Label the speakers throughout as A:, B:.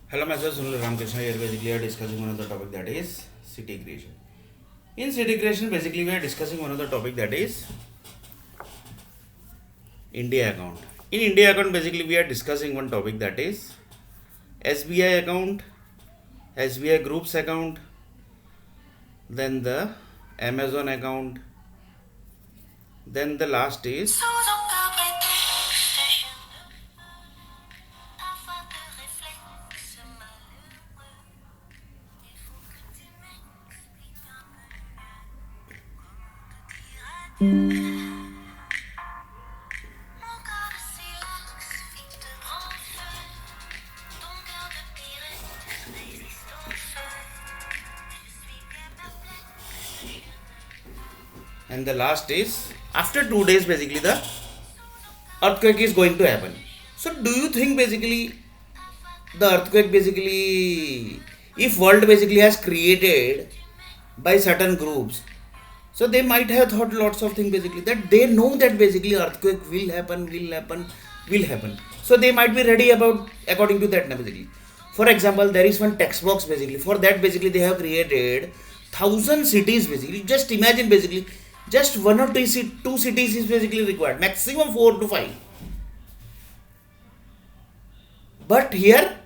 A: Hello, myself Sunil Ramakrishna. Here basically we are discussing one of the topic that is city creation. In city creation, basically we are discussing one of the topic that is India account. In India account, basically we are discussing one topic that is SBI account, SBI Group's account, then the Amazon account, then the last is and the last is after 2 days basically the earthquake is going to happen. So do you think basically the earthquake basically if world basically has created by certain groups, so they might have thought lots of things basically that they know that basically earthquake will happen, so they might be ready about according to that basically. For example, there is one text box basically, for that basically they have created thousand cities basically. Just imagine basically just one or two cities is basically required, maximum 4 to 5. But here,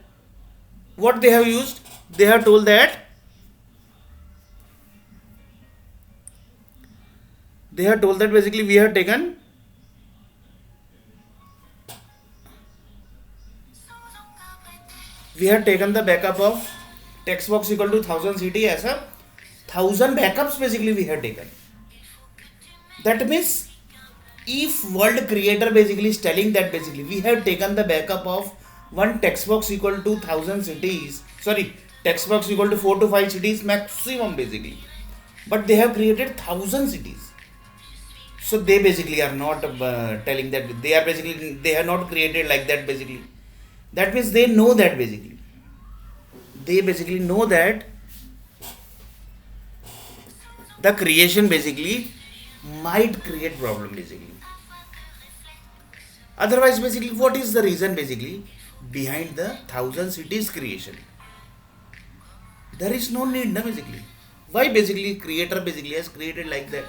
A: what they have used, they have told that basically we have taken the backup of text box equal to thousand city as a thousand backups basically we have taken. That means if world creator basically is telling that basically we have taken the backup of one text box equal to thousand cities, sorry, text box equal to 4 to 5 cities maximum basically, but they have created thousand cities. So they basically are not telling that they are basically they have not created like that basically. That means they basically know that the creation basically might create problem basically. Otherwise basically what is the reason basically behind the thousand cities creation? There is no need na basically. Why basically creator basically has created like that?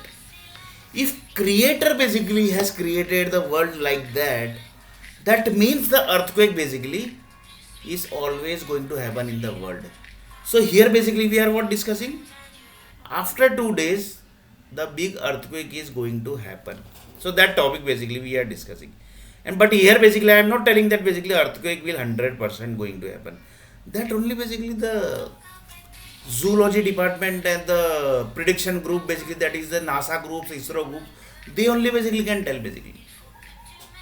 A: If creator basically has created the world like that, that means the earthquake basically is always going to happen in the world. So here basically we are what discussing, after 2 days the big earthquake is going to happen. So that topic basically we are discussing. And but here basically I am not telling that basically earthquake will 100% going to happen. That only basically the zoology department and the prediction group basically, that is the NASA groups, ISRO group, they only basically can tell basically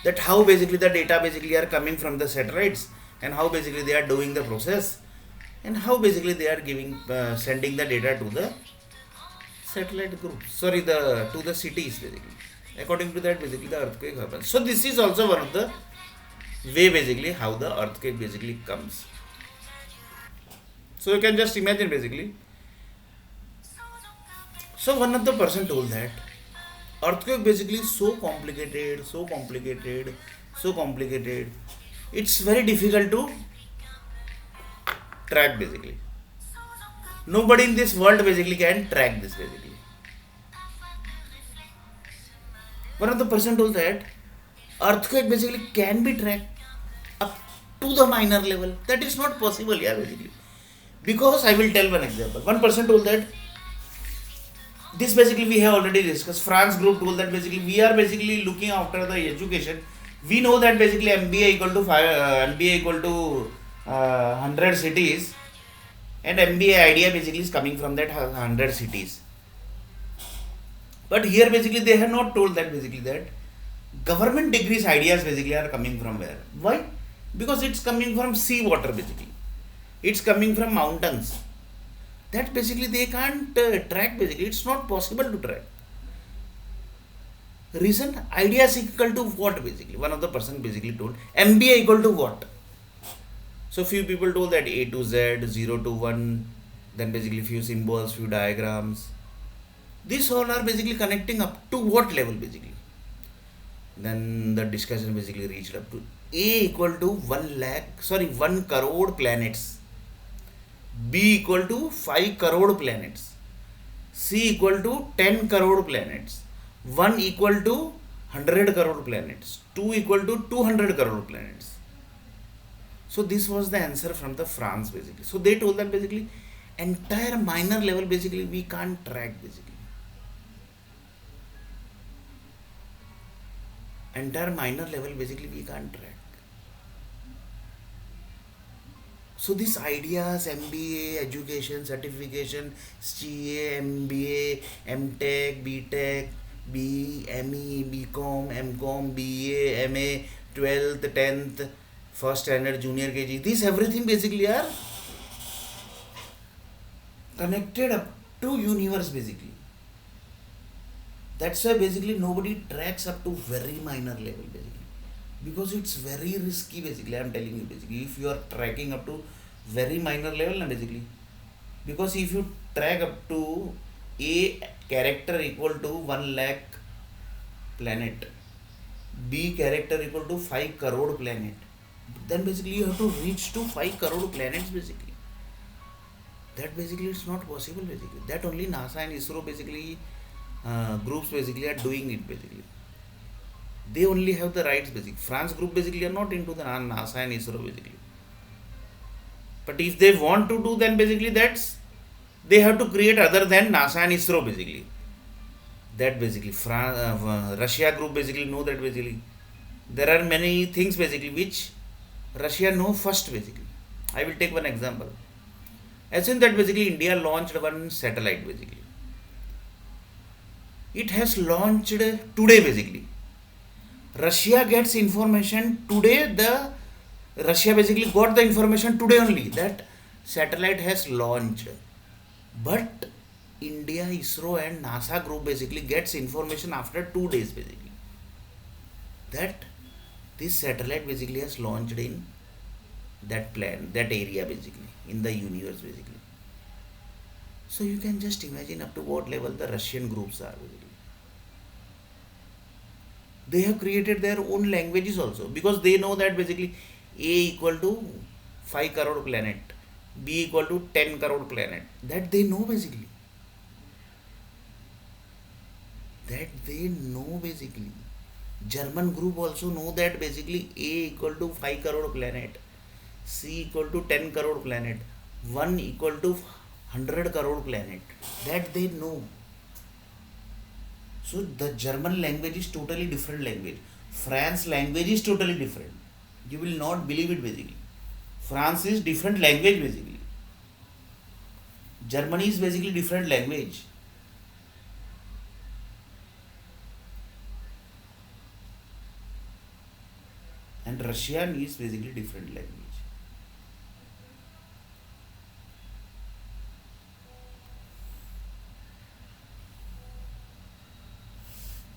A: that how basically the data basically are coming from the satellites, and how basically they are doing the process, and how basically they are giving sending the data to the satellite group, sorry, the to the cities basically. According to that basically the earthquake happens. So this is also one of the way basically how the earthquake basically comes. So you can just imagine basically. So one of the person told that earthquake basically so complicated, it's very difficult to track basically. Nobody in this world basically can track this basically. One of the person told that earthquake basically can be tracked up to the minor level. That is not possible, yeah, basically. Because I will tell one example. One person told that this basically we have already discussed. France group told that basically we are basically looking after the education. We know that basically MBA equal to MBA equal to 100 cities, and MBA idea basically is coming from that 100 cities. But here basically they have not told that basically that government degrees ideas basically are coming from where? Why? Because it's coming from sea water basically. It's coming from mountains. That basically they can't track basically. It's not possible to track. Reason? Idea is equal to what basically? One of the person basically told MBA equal to what? So few people told that A to Z, 0 to 1, then basically few symbols, few diagrams. These all are basically connecting up to what level basically? Then the discussion basically reached up to A equal to 1 crore planets. B equal to 5 crore planets, C equal to 10 crore planets, 1 equal to 100 crore planets, 2 equal to 200 crore planets. So this was the answer from the France basically. So they told that basically entire minor level basically we can't track basically. Entire minor level basically we can't track. So these ideas, MBA, education, certification, CA, MBA, MTech, BTech, BE, ME, BCom, MCom, BA, MA, 12th, 10th, first standard, junior KG, these everything basically are connected up to universe basically. That's why basically nobody tracks up to very minor level basically, because it's very risky basically. I'm telling you basically, if you are tracking up to very minor level na basically, because if you track up to a character equal to 1 lakh planet, B character equal to 5 crore planet, then basically you have to reach to 5 crore planets basically. That basically it's not possible basically. That only NASA and ISRO basically groups basically are doing it basically. They only have the rights basically. France group basically are not into the NASA and ISRO basically. But if they want to do, then basically that's they have to create other than NASA and ISRO basically. That basically Russia group basically know that basically there are many things basically which Russia know first basically. I will take one example. Assume that basically India launched one satellite basically. It has launched today basically. Russia gets information today. The Russia basically got the information today only that satellite has launched. But India, ISRO and NASA group basically gets information after 2 days basically. That this satellite basically has launched in that area basically, in the universe basically. So you can just imagine up to what level the Russian groups are basically. They have created their own languages also, because they know that basically A equal to 5 crore planet, B equal to 10 crore planet. That they know basically. That they know basically. German group also know that basically A equal to 5 crore planet, C equal to 10 crore planet, 1 equal to 100 crore planet. That they know. So the German language is totally different language. France language is totally different. You will not believe it basically. France is different language basically. Germany is basically different language. And Russian is basically different language.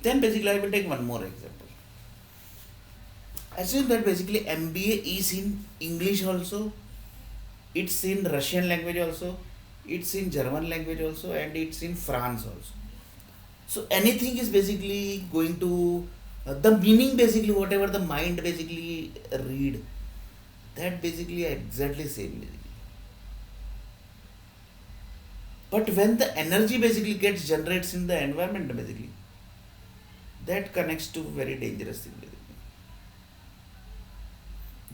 A: Then basically I will take one more example. Assume that basically MBA is in English also, it's in Russian language also, it's in German language also, and it's in France also. So anything is basically going to the meaning basically whatever the mind basically read, that basically exactly same basically. But when the energy basically gets generates in the environment basically, that connects to very dangerous thing basically.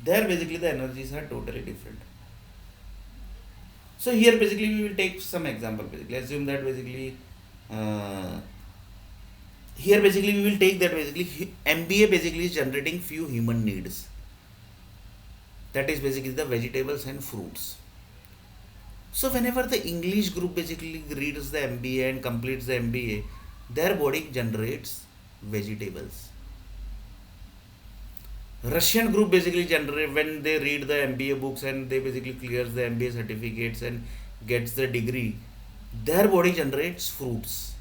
A: There basically the energies are totally different. So here basically we will take some example basically. Assume that basically uh, here basically we will take that basically MBA basically is generating few human needs. That is basically the vegetables and fruits. So whenever the English group basically reads the MBA and completes the MBA, their body generates vegetables. Russian group basically generate when they read the MBA books and they basically clears the MBA certificates and gets the degree, their body generates fruits.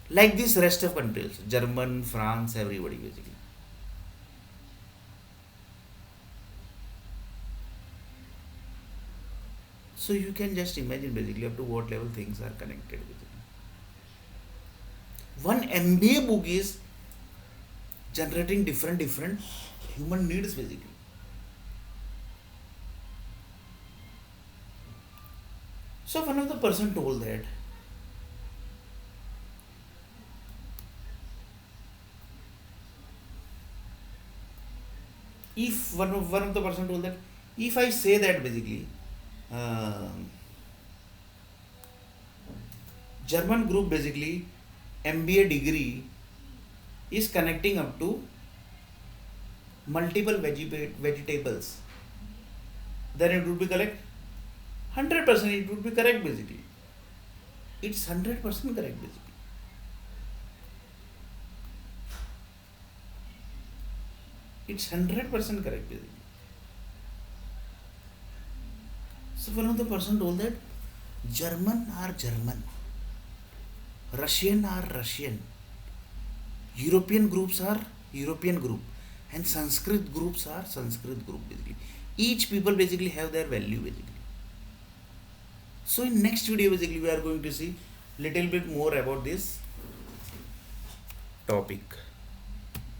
A: Like this rest of countries, German, France, everybody basically. So you can just imagine basically up to what level things are connected basically. One MBA book is generating different human needs basically. So one of the person told that if one of the person told that if I say that basically um German group basically MBA degree is connecting up to multiple vegetables, then it would be correct. 100% it would be correct basically. It's 100% correct basically. It's 100% correct basically. So one of the person told that German are German, Russian are Russian, European groups are European group, and Sanskrit groups are Sanskrit group basically. Each people basically have their value basically. So in next video basically we are going to see little bit more about this topic.